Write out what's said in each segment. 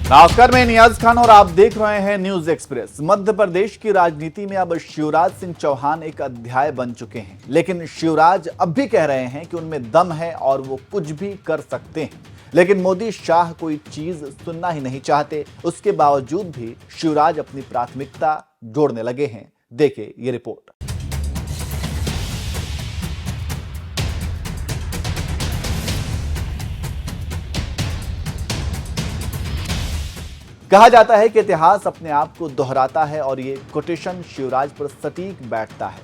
नमस्कार, मैं नियाज खान और आप देख रहे हैं न्यूज एक्सप्रेस। मध्य प्रदेश की राजनीति में अब शिवराज सिंह चौहान एक अध्याय बन चुके हैं, लेकिन शिवराज अब भी कह रहे हैं कि उनमें दम है और वो कुछ भी कर सकते हैं। लेकिन मोदी शाह कोई चीज सुनना ही नहीं चाहते। उसके बावजूद भी शिवराज अपनी प्राथमिकता जोड़ने लगे हैं। देखिए ये रिपोर्ट। कहा जाता है कि इतिहास अपने आप को दोहराता है और ये कोटेशन शिवराज पर सटीक बैठता है,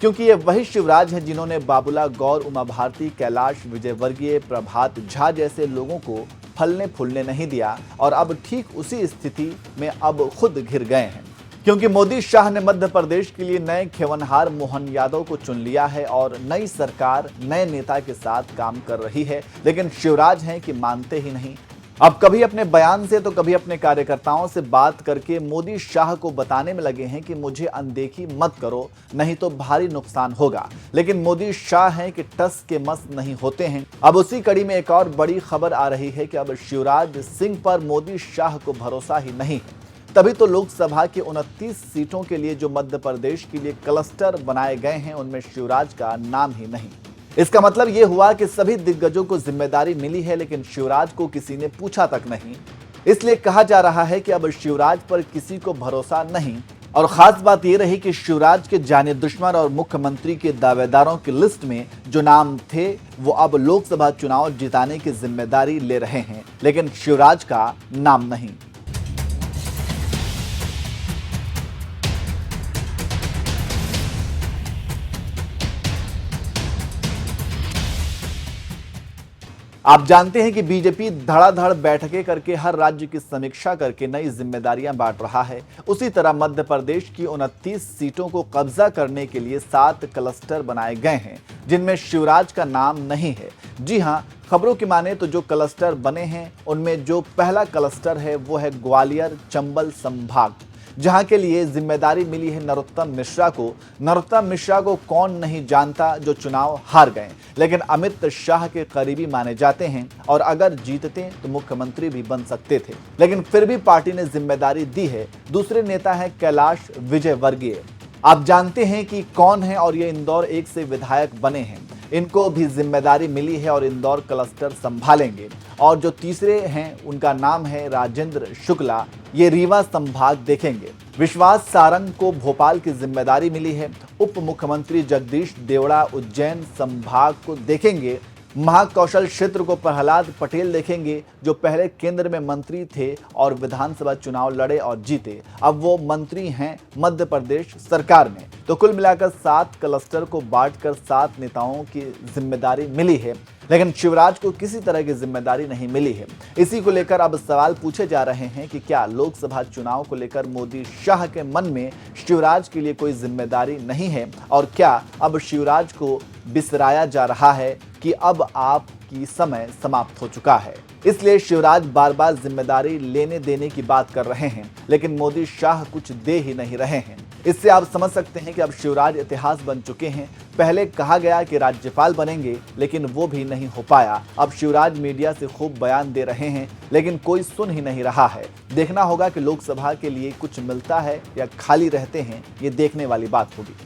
क्योंकि ये वही शिवराज हैं जिन्होंने बाबूला गौर, उमा भारती, कैलाश विजयवर्गीय, प्रभात झा जैसे लोगों को फलने फूलने नहीं दिया और अब ठीक उसी स्थिति में अब खुद घिर गए हैं। क्योंकि मोदी शाह ने मध्य प्रदेश के लिए नए खेवनहार मोहन यादव को चुन लिया है और नई सरकार नए नेता के साथ काम कर रही है, लेकिन शिवराज हैं कि मानते ही नहीं। अब कभी अपने बयान से तो कभी अपने कार्यकर्ताओं से बात करके मोदी शाह को बताने में लगे हैं कि मुझे अनदेखी मत करो, नहीं तो भारी नुकसान होगा। लेकिन मोदी शाह हैं कि टस के मस नहीं होते हैं। अब उसी कड़ी में एक और बड़ी खबर आ रही है कि अब शिवराज सिंह पर मोदी शाह को भरोसा ही नहीं है। तभी तो लोकसभा की 29 सीटों के लिए जो मध्य प्रदेश के लिए क्लस्टर बनाए गए हैं, उनमें शिवराज का नाम ही नहीं। इसका मतलब यह हुआ कि सभी दिग्गजों को जिम्मेदारी मिली है, लेकिन शिवराज को किसी ने पूछा तक नहीं। इसलिए कहा जा रहा है कि अब शिवराज पर किसी को भरोसा नहीं। और खास बात यह रही कि शिवराज के जाने दुश्मन और मुख्यमंत्री के दावेदारों की लिस्ट में जो नाम थे, वो अब लोकसभा चुनाव जिताने की जिम्मेदारी ले रहे हैं, लेकिन शिवराज का नाम नहीं। आप जानते हैं कि बीजेपी धड़ाधड़ बैठकें करके हर राज्य की समीक्षा करके नई जिम्मेदारियां बांट रहा है। उसी तरह मध्य प्रदेश की 29 सीटों को कब्जा करने के लिए 7 क्लस्टर बनाए गए हैं, जिनमें शिवराज का नाम नहीं है। जी हां, खबरों की माने तो जो क्लस्टर बने हैं, उनमें जो पहला क्लस्टर है वो है ग्वालियर चंबल संभाग, जहां के लिए जिम्मेदारी मिली है नरोत्तम मिश्रा को। नरोत्तम मिश्रा को कौन नहीं जानता, जो चुनाव हार गए, लेकिन अमित शाह के करीबी माने जाते हैं और अगर जीतते तो मुख्यमंत्री भी बन सकते थे। लेकिन फिर भी पार्टी ने जिम्मेदारी दी है। दूसरे नेता हैं कैलाश विजयवर्गीय। आप जानते हैं कि कौन है और ये इंदौर 1 से विधायक बने हैं। इनको भी जिम्मेदारी मिली है और इंदौर क्लस्टर संभालेंगे। और जो तीसरे हैं, उनका नाम है राजेंद्र शुक्ला। ये रीवा संभाग देखेंगे। विश्वास सारंग को भोपाल की जिम्मेदारी मिली है। उप मुख्यमंत्री जगदीश देवड़ा उज्जैन संभाग को देखेंगे। महाकौशल क्षेत्र को प्रहलाद पटेल देखेंगे, जो पहले केंद्र में मंत्री थे और विधानसभा चुनाव लड़े और जीते। अब वो मंत्री हैं मध्य प्रदेश सरकार में। तो कुल मिलाकर 7 क्लस्टर को बांटकर 7 नेताओं की जिम्मेदारी मिली है, लेकिन शिवराज को किसी तरह की जिम्मेदारी नहीं मिली है। इसी को लेकर अब सवाल पूछे जा रहे हैं कि क्या लोकसभा चुनाव को लेकर मोदी शाह के मन में शिवराज के लिए कोई जिम्मेदारी नहीं है, और क्या अब शिवराज को बिसराया जा रहा है कि अब आपकी समय समाप्त हो चुका है। इसलिए शिवराज बार बार जिम्मेदारी लेने देने की बात कर रहे हैं, लेकिन मोदी शाह कुछ दे ही नहीं रहे हैं। इससे आप समझ सकते हैं कि अब शिवराज इतिहास बन चुके हैं। पहले कहा गया कि राज्यपाल बनेंगे, लेकिन वो भी नहीं हो पाया। अब शिवराज मीडिया से खूब बयान दे रहे हैं, लेकिन कोई सुन ही नहीं रहा है। देखना होगा कि लोकसभा के लिए कुछ मिलता है या खाली रहते हैं, ये देखने वाली बात होगी।